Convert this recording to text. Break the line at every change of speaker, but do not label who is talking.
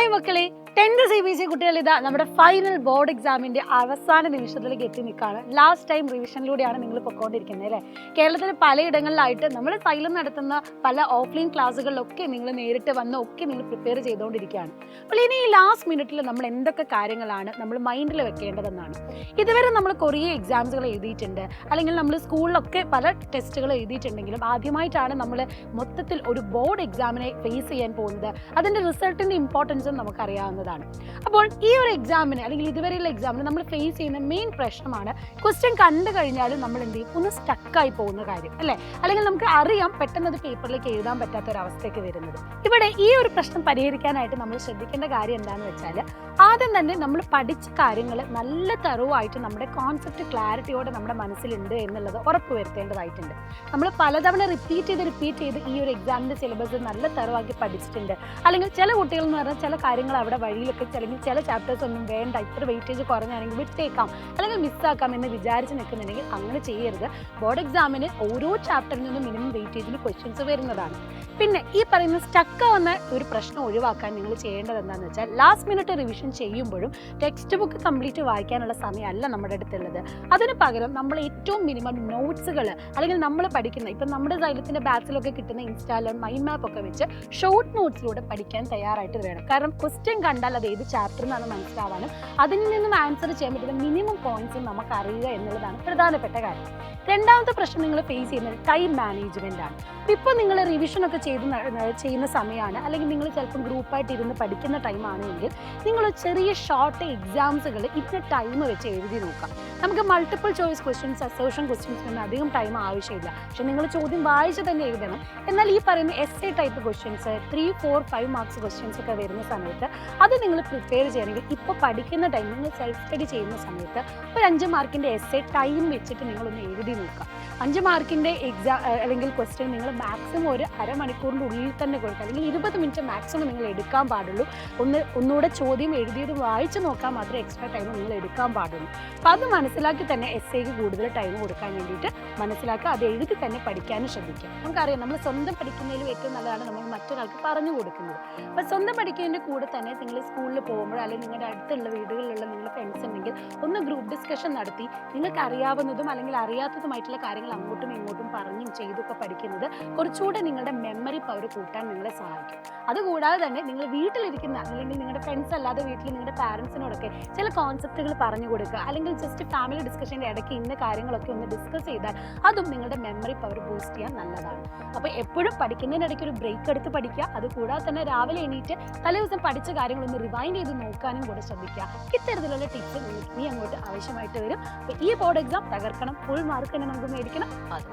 Hi മക്കളെ, 10th CBSE കുട്ടികൾ ഇതാ നമ്മുടെ ഫൈനൽ ബോർഡ് എക്സാമിന്റെ അവസാന നിമിഷത്തിലേക്ക് എത്തി നിൽക്കുകയാണ്. ലാസ്റ്റ് ടൈം റിവിഷനിലൂടെയാണ് നിങ്ങൾ പൊയ്ക്കൊണ്ടിരിക്കുന്നത് അല്ലേ? കേരളത്തിൽ പലയിടങ്ങളിലായിട്ട് നമ്മൾ സൈലം നടത്തുന്ന പല ഓഫ്ലൈൻ ക്ലാസ്സുകളിലൊക്കെ നിങ്ങൾ നേരിട്ട് വന്ന് ഒക്കെ നിങ്ങൾ പ്രിപ്പയർ ചെയ്തുകൊണ്ടിരിക്കുകയാണ്. അപ്പോൾ ഇനി ഈ ലാസ്റ്റ് മിനിറ്റിൽ നമ്മൾ എന്തൊക്കെ കാര്യങ്ങളാണ് നമ്മൾ മൈൻഡിൽ വെക്കേണ്ടതെന്നാണ്. ഇതുവരെ നമ്മൾ കുറേ എക്സാംസുകൾ എഴുതിയിട്ടുണ്ട്, അല്ലെങ്കിൽ നമ്മൾ സ്കൂളിലൊക്കെ പല ടെസ്റ്റുകൾ എഴുതിയിട്ടുണ്ടെങ്കിലും ആദ്യമായിട്ടാണ് നമ്മൾ മൊത്തത്തിൽ ഒരു ബോർഡ് എക്സാമിനെ ഫേസ് ചെയ്യാൻ പോകുന്നത്. അതിൻ്റെ റിസൾട്ടിൻ്റെ ഇമ്പോർട്ടൻസും നമുക്കറിയാവുന്നതാണ്. അപ്പോൾ ഈ ഒരു എക്സാമിന് അല്ലെങ്കിൽ ഇതുവരെയുള്ള എക്സാമിന് നമ്മൾ ഫേസ് ചെയ്യുന്ന മെയിൻ പ്രശ്നമാണ് ക്വസ്റ്റ്യൻ കണ്ടു കഴിഞ്ഞാലും നമ്മൾ എന്ത് ചെയ്യും, ഒന്ന് സ്റ്റക്കായി പോകുന്ന കാര്യം അല്ലേ? അല്ലെങ്കിൽ നമുക്ക് അറിയാം പെട്ടെന്ന് അത് പേപ്പറിലേക്ക് എഴുതാൻ പറ്റാത്ത ഒരു അവസ്ഥയ്ക്ക് വരുന്നത്. ഇവിടെ ഈ ഒരു പ്രശ്നം പരിഹരിക്കാനായിട്ട് നമ്മൾ ശ്രദ്ധിക്കേണ്ട കാര്യം എന്താണെന്ന് വെച്ചാൽ, ആദ്യം തന്നെ നമ്മൾ പഠിച്ച കാര്യങ്ങൾ നല്ല തറവായിട്ട് നമ്മുടെ കോൺസെപ്റ്റ് ക്ലാരിറ്റിയോടെ നമ്മുടെ മനസ്സിലുണ്ട് എന്നുള്ളത് ഉറപ്പ് വരുത്തേണ്ടതായിട്ടുണ്ട്. നമ്മൾ പലതവണ റിപ്പീറ്റ് ചെയ്ത് ഈ ഒരു എക്സാമിൻ്റെ സിലബസ് നല്ല തറവാക്കി പഠിച്ചിട്ടുണ്ട്. അല്ലെങ്കിൽ ചില കുട്ടികൾ എന്ന് പറഞ്ഞാൽ ചില കാര്യങ്ങൾ അവിടെ വഴിയിലൊക്കെ അല്ലെങ്കിൽ ചില ചാപ്റ്റേഴ്സ് ഒന്നും വേണ്ട, ഇത്ര വെയിറ്റേജ് കുറഞ്ഞാണെങ്കിൽ വിട്ടേക്കാം അല്ലെങ്കിൽ മിസ്സാക്കാം എന്ന് വിചാരിച്ച് നിൽക്കുന്നുണ്ടെങ്കിൽ അങ്ങനെ ചെയ്യരുത്. ബോർഡ് എക്സാമിന് ഓരോ ചാപ്റ്ററിൽ നിന്നും മിനിമം വെയിറ്റേജിന് ക്വസ്റ്റ്യൻസ് വരുന്നതാണ്. പിന്നെ ഈ പറയുന്ന സ്റ്റക്ക് ആവുന്ന ഒരു പ്രശ്നം ഒഴിവാക്കാൻ നിങ്ങൾ ചെയ്യേണ്ടത് എന്താണെന്ന് വെച്ചാൽ, ലാസ്റ്റ് മിനിറ്റ് റിവിഷൻ ചെയ്യുമ്പോഴും ടെക്സ്റ്റ് ബുക്ക് കംപ്ലീറ്റ് വായിക്കാനുള്ള സമയമല്ല നമ്മുടെ അടുത്തുള്ളത്. അതിന് പകരം നമ്മൾ ഏറ്റവും മിനിമം നോട്ട്സുകൾ അല്ലെങ്കിൽ നമ്മൾ പഠിക്കുന്ന ഇപ്പം നമ്മുടെ സൈലത്തിൻ്റെ ബാച്ചിലൊക്കെ കിട്ടുന്ന ഇൻസ്റ്റാലർ മൈൻഡ് മാപ്പ് ഒക്കെ വെച്ച് ഷോർട്ട് നോട്ട്സിലൂടെ പഠിക്കാൻ തയ്യാറായിട്ട് വേണം. കാരണം ക്വസ്റ്റ്യൻ കണ്ടാൽ അത് ഏത് ചാപ്റ്ററിൽ നിന്നാണ് മനസ്സിലാവാനും അതിൽ നിന്നും ആൻസർ ചെയ്യാൻ പറ്റുന്ന മിനിമം പോയിന്റ്സും നമുക്ക് അറിയുക എന്നുള്ളതാണ് പ്രധാനപ്പെട്ട കാര്യം. രണ്ടാമത്തെ പ്രശ്നം നിങ്ങൾ ഫേസ് ചെയ്യുന്നത് ടൈം മാനേജ്മെൻ്റ് ആണ്. ഇപ്പോൾ നിങ്ങൾ റിവിഷനൊക്കെ ചെയ്യുന്ന സമയമാണ്, അല്ലെങ്കിൽ നിങ്ങൾ ചിലപ്പം ഗ്രൂപ്പായിട്ട് ഇരുന്ന് പഠിക്കുന്ന ടൈമാണെങ്കിൽ നിങ്ങൾ ചെറിയ ഷോർട്ട് എക്സാംസുകൾ ഇത്ര ടൈം വെച്ച് എഴുതി നോക്കാം. നമുക്ക് മൾട്ടിപ്പിൾ ചോയ്സ് ക്വസ്റ്റ്യൻസ്, അസേർഷൻ ക്വസ്റ്റ്യൻസിനൊന്നും അധികം ടൈം ആവശ്യമില്ല. പക്ഷെ നിങ്ങൾ ചോദ്യം വായിച്ച് തന്നെ എഴുതണം. എന്നാൽ ഈ പറയുന്ന essay type questions 3, 4, 5 marks questions ഒക്കെ വരുന്ന സമയത്ത് അത് നിങ്ങൾ പ്രിപ്പയർ ചെയ്യണമെങ്കിൽ ഇപ്പോൾ പഠിക്കുന്ന ടൈം നിങ്ങൾ സെൽഫ് സ്റ്റഡി ചെയ്യുന്ന സമയത്ത് ഒരു 5 മാർക്കിൻ്റെ എസ്സേ ടൈം വെച്ചിട്ട് നിങ്ങളൊന്ന് എഴുതി നോക്കാം. 5 മാർക്കിൻ്റെ എക്സാം അല്ലെങ്കിൽ ക്വസ്റ്റ്യൻ നിങ്ങൾ മാക്സിമം ഒരു അരമണിക്കൂറിൻ്റെ ഉള്ളിൽ തന്നെ കൊടുക്കുക, അല്ലെങ്കിൽ 20 മിനിറ്റ് മാക്സിമം നിങ്ങൾ എടുക്കാൻ പാടുള്ളൂ. ഒന്നുകൂടെ ചോദ്യം എഴുതിയത് വായിച്ച് നോക്കാൻ മാത്രമേ എക്സ്ട്രാ ടൈം നിങ്ങൾ എടുക്കാൻ പാടുള്ളൂ. അപ്പോൾ അത് മനസ്സിലാക്കി തന്നെ എസ്സേക്ക് കൂടുതൽ ടൈം കൊടുക്കാൻ വേണ്ടിയിട്ട് മനസ്സിലാക്കുക. അത് എഴുതി തന്നെ പഠിക്കാനും ശ്രദ്ധിക്കുക. നമുക്കറിയാം നമ്മൾ സ്വന്തം പഠിക്കുന്നതിലും ഏറ്റവും നല്ലതാണ് നമ്മൾ മറ്റൊരാൾക്ക് പറഞ്ഞു കൊടുക്കുന്നത്. അപ്പോൾ സ്വന്തം പഠിക്കുന്നതിൻ്റെ കൂടെ തന്നെ നിങ്ങൾ സ്കൂളിൽ പോകുമ്പോൾ അല്ലെങ്കിൽ നിങ്ങളുടെ അടുത്തുള്ള വീടുകളിലുള്ള നിങ്ങളുടെ ഫ്രണ്ട്സ് ഉണ്ടെങ്കിൽ ഒന്ന് ഗ്രൂപ്പ് ഡിസ്കഷൻ നടത്തി നിങ്ങൾക്ക് അറിയാവുന്നതും അല്ലെങ്കിൽ അറിയാത്തതുമായിട്ടുള്ള കാര്യങ്ങൾ അങ്ങോട്ടും ഇങ്ങോട്ടും പറഞ്ഞും ചെയ്തൊക്കെ പഠിക്കുന്നത് കുറച്ചുകൂടെ നിങ്ങളുടെ മെമ്മറി പവർ കൂട്ടാൻ നിങ്ങളെ സഹായിക്കും. അതുകൂടാതെ തന്നെ നിങ്ങൾ വീട്ടിലിരിക്കുന്ന അല്ലെങ്കിൽ നിങ്ങളുടെ ഫ്രണ്ട്സ് അല്ലാതെ വീട്ടിൽ നിങ്ങളുടെ പാരൻസിനോടൊക്കെ ചില കോൺസെപ്റ്റുകൾ പറഞ്ഞു കൊടുക്കുക, അല്ലെങ്കിൽ ജസ്റ്റ് ഫാമിലി ഡിസ്കഷൻ്റെ ഇടയ്ക്ക് ഇന്ന കാര്യങ്ങളൊക്കെ ഒന്ന് ഡിസ്കസ് ചെയ്താൽ അതും നിങ്ങളുടെ മെമ്മറി പവർ ബൂസ്റ്റ് ചെയ്യാൻ നല്ലതാണ്. അപ്പോൾ എപ്പോഴും പഠിക്കുന്നതിനിടയ്ക്ക് ഒരു ബ്രേക്ക് എടുത്ത് പഠിക്കുക. അതുകൂടാതെ തന്നെ രാവിലെ എണീറ്റ് തലേദിവസം പഠിച്ച കാര്യങ്ങളൊന്ന് റിവൈൻഡ് ചെയ്ത് നോക്കാനും കൂടെ ശ്രദ്ധിക്കുക. ഇത്തരത്തിലുള്ള ടിപ്സ് നിങ്ങൾക്ക് ഇനി അങ്ങോട്ട് ആവശ്യമായിട്ട് വരും. അപ്പോൾ ഈ ബോർഡ് എക്സാം തകർക്കണം, ഫുൾ മാർക്ക് തന്നെ നമുക്ക് മേടിക്കണം. അത്